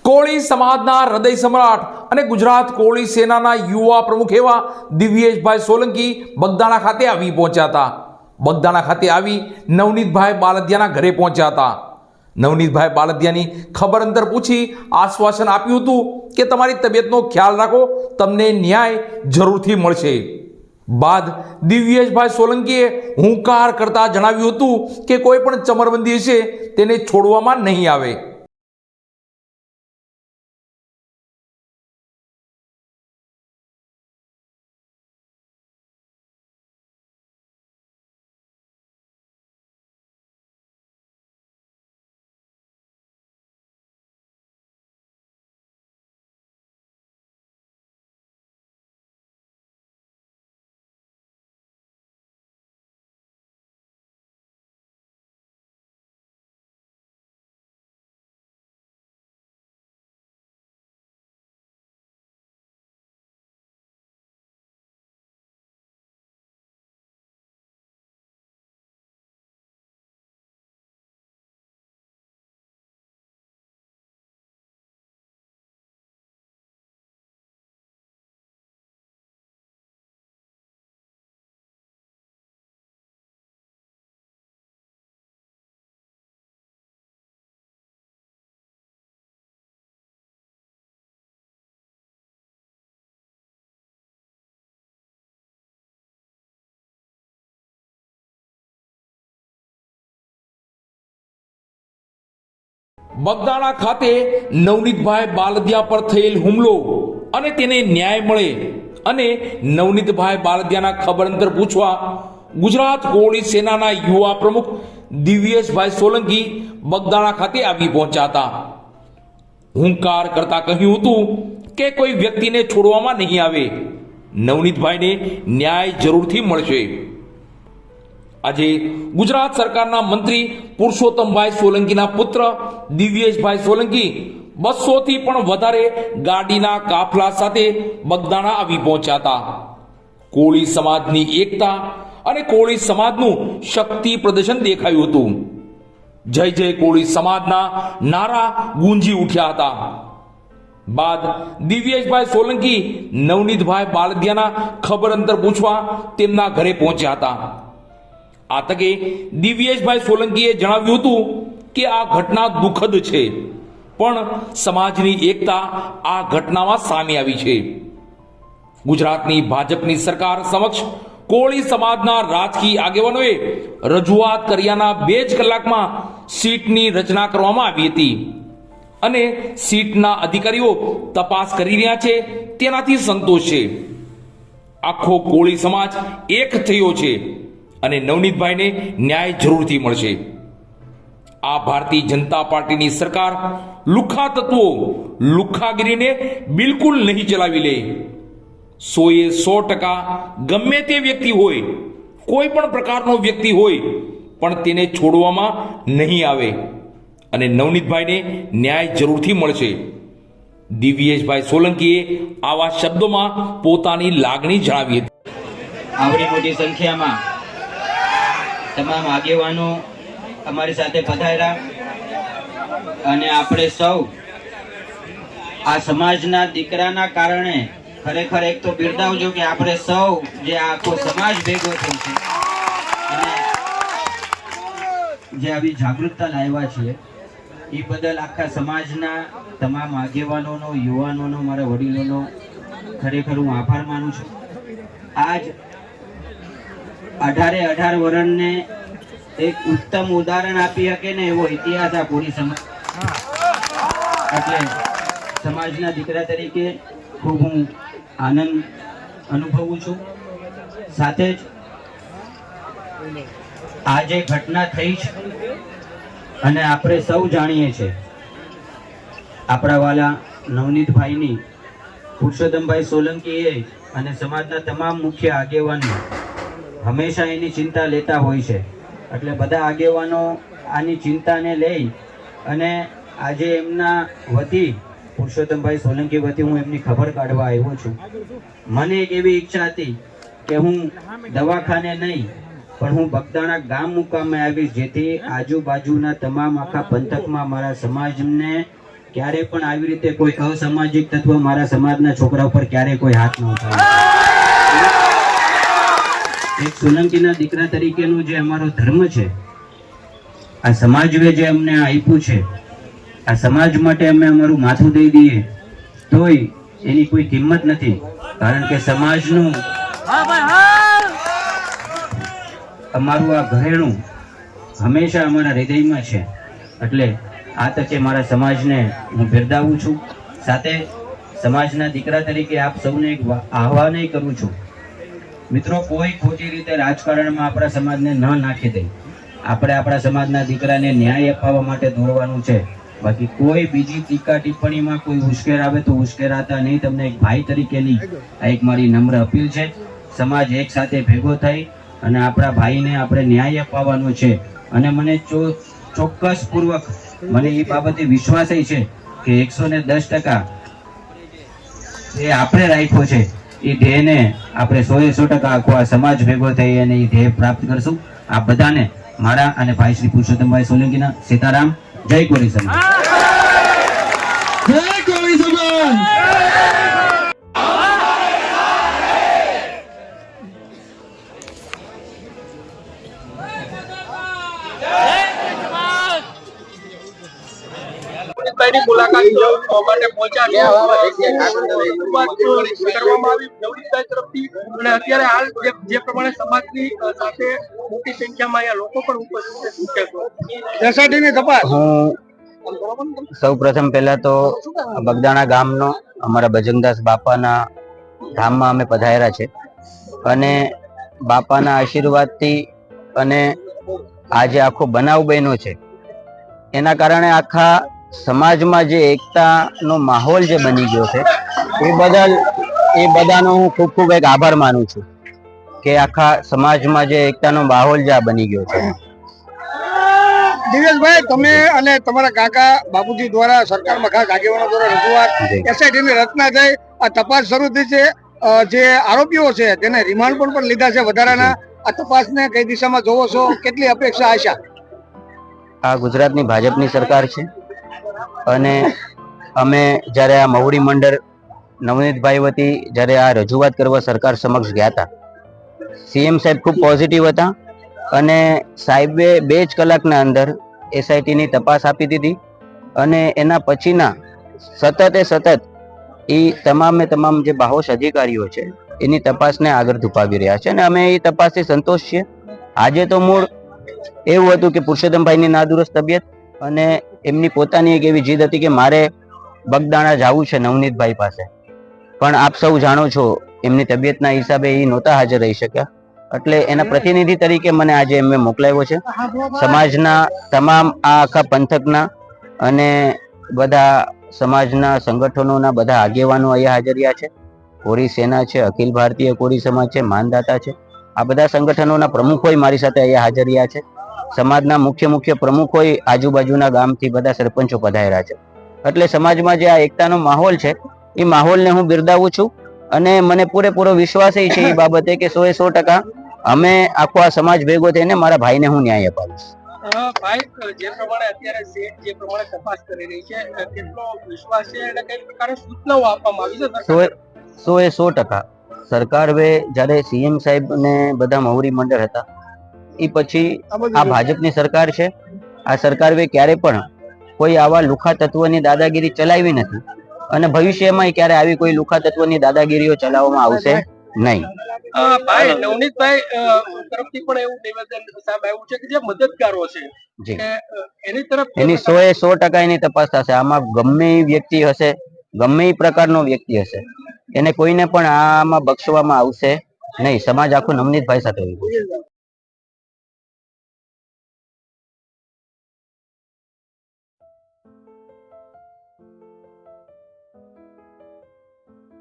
કોળી સમાજના હૃદય સમ્રાટ અને ગુજરાત કોળી સેનાના યુવા પ્રમુખ એવા દિવ્યેશભાઈ સોલંકી બગદાણા ખાતે આવી પહોંચ્યા હતા. બગદાણા ખાતે આવી નવનીતભાઈ બાલદિયાના ઘરે પહોંચ્યા હતા. નવનીતભાઈ બાલદિયાની ખબર અંતર પૂછી આશ્વાસન આપ્યું હતું કે તમારી તબિયતનો ખ્યાલ રાખો, તમને ન્યાય જરૂરથી મળશે. બાદ દિવ્યેશભાઈ સોલંકીએ હુંકાર કરતા જણાવ્યું હતું કે કોઈ પણ ચમરબંધી હશે તેને છોડવામાં નહીં આવે. બગદાણા ખાતે નવનીતભાઈ બાલદિયા પર થયેલ હુમલો અને તેને ન્યાય મળે અને નવનીતભાઈ બાલદિયાના ખબર અંતર પૂછવા ગુજરાત કોળી સેનાના યુવા પ્રમુખ દિવ્યેશભાઈ સોલંકી બગદાણા ખાતે આવી પહોંચ્યા હતા. હુંકાર કરતા કહ્યું હતું કે કોઈ વ્યક્તિને છોડવામાં નહીં આવે, નવનીતભાઈને ન્યાય જરૂરથી મળશે. આજે ગુજરાત સરકારના મંત્રી પુરુષોત્તમભાઈ સોલંકીના પુત્ર દિવ્યેશભાઈ સોલંકી 200 થી પણ વધારે ગાડીના કાફલા સાથે બગદાણા આવી પહોંચ્યા હતા. કોળી સમાજની એકતા અને કોળી સમાજનું શક્તિ પ્રદર્શન દેખાયું હતું. જય જય કોળી સમાજના નારા ગુંજી ઉઠ્યા હતા. બાદ દિવ્યેશભાઈ સોલંકી નવનીતભાઈ બાલદિયાના ખબર અંતર પૂછવા તેમના ઘરે પહોંચ્યા હતા. આ તકે દિવ્યેશભાઈ સોલંકીએ જણાવ્યું હતું કે આ ઘટના દુઃખદ છે, પણ સમાજની એકતા આ ઘટનામાં સામે આવી છે. ગુજરાતની ભાજપની સરકાર સમક્ષ કોળી સમાજના રાજકીય આગેવાનોએ રજૂઆત કર્યાના 2 જ કલાકમાં સીટની રચના કરવામાં આવી હતી અને સીટના અધિકારીઓ તપાસ કરી રહ્યા છે, તેનાથી સંતોષ છે. આખો કોળી સમાજ એક થયો છે અને નવનીતભાઈને ન્યાય જરૂરથી મળશે. આ ભારતીય જનતા પાર્ટીની સરકાર લુખ્ખા તત્વો લુખ્ખાગીરીને બિલકુલ નહીં ચલાવી લે. 100% ગમે તે વ્યક્તિ હોય, કોઈ પણ પ્રકારનો વ્યક્તિ હોય, પણ તેને છોડવામાં નહીં આવે અને નવનીતભાઈને ન્યાય જરૂરથી મળશે. દિવ્યેશભાઈ સોલંકીએ આવા શબ્દોમાં પોતાની લાગણી જણાવી હતી. આવડી મોટી સંખ્યામાં તમામ આગેવાનો અમારી સાથે પધાર્યા અને આપણે સૌ આ સમાજના દીકરાના કારણે ખરેખર એક તો બિરદાવજો કે આપણે સૌ જે આખો સમાજ ભેગો થયો છે અને જે આવી જાગૃતતા લાવ્યા છે એ બદલ આખા સમાજના તમામ આગેવાનોનો, યુવાનોનો, મારા વડીલોનો ખરેખર હું આભાર માનું છું. આજ 18 વર્ષને એક ઉત્તમ ઉદાહરણ આપી શકે ને એવો ઇતિહાસ આ કોળી સમાજ, એટલે સમાજના દીકરા તરીકે ખૂબ હું આનંદ અનુભવું છું. સાથે જ આ જે ઘટના થઈ છે અને આપણે સૌ જાણીએ છીએ આપણા વાલા નવનીતભાઈની પુરુષોત્તમભાઈ સોલંકીએ અને સમાજના તમામ મુખ્ય આગેવાનો હંમેશા એની ચિંતા લેતા હોય છે. એટલે બધા આગેવાનો આની ચિંતાને લઈ અને આજે એમના વતી પુરુષોત્તમભાઈ સોલંકી વતી હું એમની ખબર કાઢવા આવ્યો છું. મને એક એવી ઈચ્છા હતી કે હું દવાખાને નહીં પણ હું બગદાણા ગામ મુકામે આવીશ, જેથી આજુબાજુના તમામ આખા પંથકમાં મારા સમાજને ક્યારે પણ આવી રીતે કોઈ અસામાજિક તત્વ મારા સમાજના છોકરા ઉપર ક્યારે કોઈ હાથ ન ઉઠાવે. એક સોલંકીના દીકરા તરીકેનો જે અમારો ધર્મ છે, આ સમાજે જે અમને આપ્યું છે, આ સમાજ માટે અમે અમારું માથું દઈ દઈએ તોય એની કોઈ કિંમત નથી, કારણ કે સમાજનું અમારું આ ઘરેણું હંમેશા અમારા હૃદયમાં છે. એટલે આ તકે મારા સમાજને હું બિરદાવું છું. સાથે સમાજના દીકરા તરીકે આપ સૌને એક આહ્વાન કરું છું, મિત્રો, કોઈ ખોટી રીતે રાજકારણમાં આપણા સમાજને ન નાખી દે. આપણે આપણા સમાજના દીકરાને ન્યાય અપાવવા માટે દોડવાનું છે. બાકી કોઈ બીજી ટીકા ટિપ્પણીમાં કોઈ ઉશ્કેર આવે તો ઉશ્કેરાતા નહીં. તમને એક ભાઈ તરીકેની આ એક મારી નમ્ર અપીલ છે. સમાજ એક સાથે ભેગો થઈ અને આપણા ભાઈને આપણે ન્યાય અપાવવાનો છે. અને મને ચોક્કસ પૂર્વક મને એ બાબતે વિશ્વાસ છે કે 110% એ આપણે રાખ્યો છે એ ધ્યેયને આપણે 100% આખો આ સમાજ ભેગો થઈ અને એ ધ્યેય પ્રાપ્ત કરશું. આ બધાને મારા અને ભાઈ શ્રી પુરુષોત્તમભાઈ સોલંકીના સીતારામ. જય કોળી સમાજ. જય કોળી સમાજ. ની મુલાકાત માટે પહોંચ્યા કરવામાં આવી નવનીતભાઈ તરફથી, અને અત્યારે હાલ જે પ્રમાણે સમાજની સાથે મોટી સંખ્યામાં અહીંયા લોકો પણ ઉપસ્થિત છે. એસઆઈટીની તપાસ. હું સૌ પ્રથમ પહેલા તો બગદાણા ગામનો અમારા બજરંગદાસ બાપાના ધામમાં અમે પધાર્યા છે અને બાપાના આશીર્વાદથી અને આજે આખો બનાવ બન્યો છે એના કારણે આખા સમાજમાં જે એકતાનો માહોલ જે બની ગયો છે એ બદલ એ બધાનો હું ખૂબ ખૂબ એક આભાર માનું છું કે આખા સમાજમાં જે એકતાનો માહોલ જે આ બની ગયો છે. દિનેશભાઈ, તમે અને તમારા કાકા બાપુજી દ્વારા સરકારમાં ખાસ આગેવાનો દ્વારા રજૂઆત, એસઆઈટીની રચના થઈ, આ તપાસ શરૂ થઈ છે. જે આરોપીઓ છે તેને રિમાન્ડ પણ લીધા છે વધારાના. આ તપાસને કઈ દિશામાં જોવો છો? કેટલી અપેક્ષા, આશા? આ ગુજરાતની ભાજપની સરકાર છે અને અમે જ્યારે આ મહુડી મંડળ નવનીતભાઈ વતી જ્યારે આ રજૂઆત કરવા સરકાર સમક્ષ ગયા હતા, સીએમ સાહેબ ખૂબ પોઝિટિવ હતા અને સાહેબે 2 જ કલાકના અંદર એસઆઈટીની તપાસ આપી દીધી અને એના પછીના સતત એ તમામ જે બાહોશ અધિકારીઓ છે એની તપાસને આગળ ધપાવી રહ્યા છે અને અમે એ તપાસથી સંતોષ છીએ. આજે તો મૂળ એવું હતું કે પુરુષોત્તમભાઈની નાદુરસ્ત તબિયત અને એમની પોતાની એક એવી જીદ હતી કે મારે બગદાણા જવું છે નવનીતભાઈ પાસે, પણ આપ સૌ જાણો છો એમની તબિયતના હિસાબે એ નહોતા હાજર રહી શક્યા. એટલે એના પ્રતિનિધિ તરીકે મને આજે એમને મોકલાવ્યો છે. સમાજના તમામ આ આખા પંથકના અને બધા સમાજના સંગઠનોના બધા આગેવાનો અહીંયા હાજરિયા છે. કોરી સેના છે, અખિલ ભારતીય કોરી સમાજ છે, માનદાતા છે, આ બધા સંગઠનોના પ્રમુખોય મારી સાથે અહીંયા હાજરિયા છે. સમાજના મુખ્ય પ્રમુખોય આજુબાજુના ગામથી બધા સરપંચો પધાર્યા છે. એટલે સમાજમાં જે આ એકતાનો માહોલ છે એ માહોલને હું બિરદાવું છું અને મને પૂરેપૂરો વિશ્વાસ છે એ બાબતે કે 100% અમે આખો આ સમાજ ભેગો થઈને મારા ભાઈને હું ન્યાય અપાવીશ. ભાઈ, જે પ્રમાણે અત્યારે સેટ જે પ્રમાણે તપાસ કરી રહી છે, કેટલો વિશ્વાસ છે અને કઈ પ્રકારે સૂચનાઓ આપવામાં આવી છે? 100% સરકારે જ્યારે સીએમ સાહેબ ને બધા મહુરી મંડળ હતા એ પછી આ ભાજપની સરકાર છે. આ સરકારે ક્યારે પણ કોઈ આવા લુખા તત્વની દાદાગીરી ચલાવી નથી અને ભવિષ્યમાં ક્યારે આવી કોઈ લુખા તત્વની દાદાગીરીઓ ચલાવવામાં આવશે નહીં. ભાઈ, નવનીતભાઈ તરફથી પણ એવું નિવેદન સામે આવ્યું છે કે જે મદદગારો છે એની તરફ એની 100% એની તપાસ થશે. આમાં ગમે એ વ્યક્તિ હશે, ગમે એ પ્રકારનો વ્યક્તિ હશે, એને કોઈને પણ આમાં બક્ષવામાં આવશે નહીં. સમાજ આખો નવનીતભાઈ સાથે